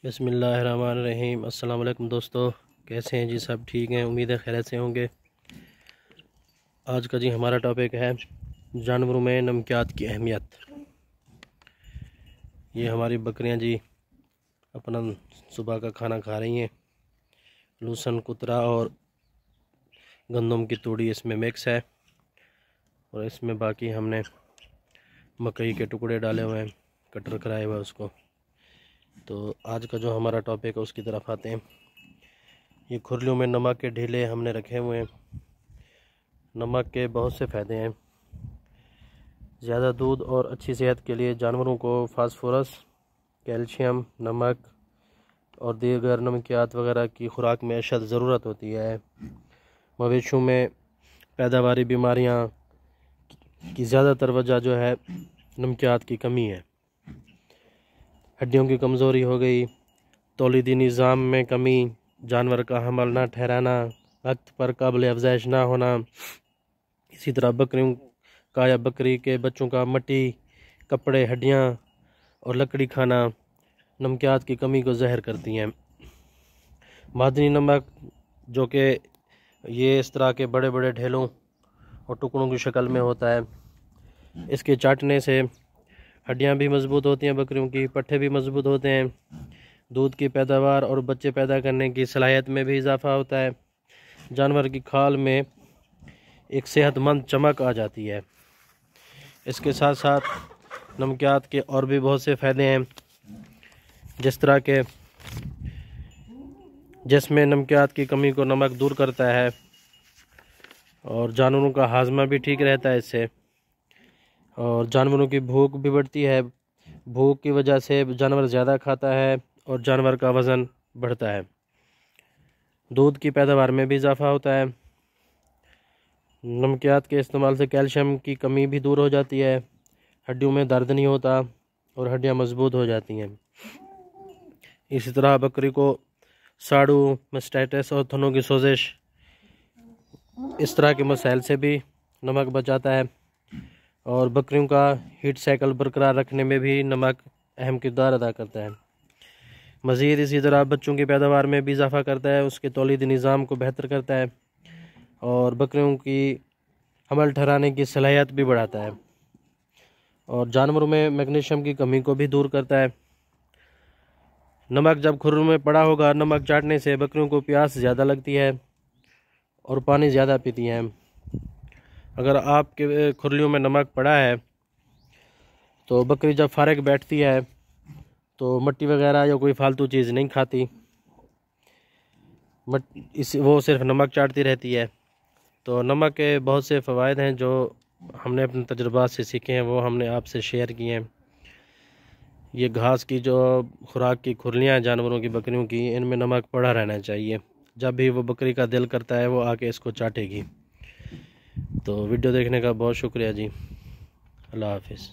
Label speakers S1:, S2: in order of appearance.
S1: बिस्मिल्लाहिर्रहमानिर्रहीम। अस्सलाम वालेकुम दोस्तों, कैसे हैं जी? सब ठीक हैं, उम्मीद है खैरियत से होंगे। आज का जी हमारा टॉपिक है जानवरों में नमकियात की अहमियत। ये हमारी बकरियां जी अपना सुबह का खाना खा रही हैं। लूसन, कुतरा और गंदम की तूड़ी इसमें मिक्स है और इसमें बाकी हमने मकई के टुकड़े डाले हुए हैं, कटर कराए हुए उसको। तो आज का जो हमारा टॉपिक है उसकी तरफ आते हैं। ये खुरलियों में नमक के ढीले हमने रखे हुए हैं। नमक के बहुत से फ़ायदे हैं। ज़्यादा दूध और अच्छी सेहत के लिए जानवरों को फास्फोरस, कैल्शियम, नमक और दीगर नमकियात वगैरह की खुराक में अशद ज़रूरत होती है। मवेशियों में पैदावारी बीमारियां की ज़्यादातर वजह जो है नमकियात की कमी है। हड्डियों की कमज़ोरी हो गई, तौलीदी निज़ाम में कमी, जानवर का हमल ना ठहराना, वक्त पर काबिल अफ़ज़ाइश ना होना, इसी तरह बकरियों का या बकरी के बच्चों का मट्टी, कपड़े, हड्डियाँ और लकड़ी खाना नमकियात की कमी को ज़ाहिर करती हैं। मादनी नमक जो कि ये इस तरह के बड़े बड़े ढेलों और टुकड़ों की शक्ल में होता है, इसके चाटने से हड्डियाँ भी मज़बूत होती हैं, बकरियों की पट्ठे भी मज़बूत होते हैं, दूध की पैदावार और बच्चे पैदा करने की सलाहियत में भी इजाफ़ा होता है। जानवर की खाल में एक सेहतमंद चमक आ जाती है। इसके साथ साथ नमकियात के और भी बहुत से फ़ायदे हैं, जिस तरह के जिसमें नमकियात की कमी को नमक दूर करता है और जानवरों का हाजमा भी ठीक रहता है इससे, और जानवरों की भूख भी बढ़ती है। भूख की वजह से जानवर ज़्यादा खाता है और जानवर का वज़न बढ़ता है। दूध की पैदावार में भी इजाफ़ा होता है। नमकियात के इस्तेमाल से कैल्शियम की कमी भी दूर हो जाती है, हड्डियों में दर्द नहीं होता और हड्डियां मजबूत हो जाती हैं। इसी तरह बकरी को साड़ू, मास्टाइटिस और थनों की सोजिश, इस तरह के मसाइल से भी नमक बचाता है और बकरियों का हीट साइकिल बरकरार रखने में भी नमक अहम किरदार अदा करता है। मज़ीद इसी तरह बच्चों की पैदावार में भी इजाफ़ा करता है, उसके तौलीदी निज़ाम को बेहतर करता है और बकरियों की हमल ठहराने की सलाहियत भी बढ़ाता है और जानवरों में मैग्नीशियम की कमी को भी दूर करता है। नमक जब खुरों में पड़ा होगा, नमक चाटने से बकरियों को प्यास ज़्यादा लगती है और पानी ज़्यादा पीती हैं। अगर आपके खुरलियों में नमक पड़ा है तो बकरी जब फारिग बैठती है तो मट्टी वगैरह या कोई फालतू चीज़ नहीं खाती, वो सिर्फ नमक चाटती रहती है। तो नमक के बहुत से फ़वाइद हैं जो हमने अपने तजुर्बात से सीखे हैं, वो हमने आपसे शेयर किए हैं। ये घास की जो खुराक की खुरलियाँ हैं जानवरों की, बकरियों की, इनमें नमक पड़ा रहना चाहिए। जब भी वो बकरी का दिल करता है वो आके इसको चाटेगी। तो वीडियो देखने का बहुत शुक्रिया जी। अल्लाह हाफिज़।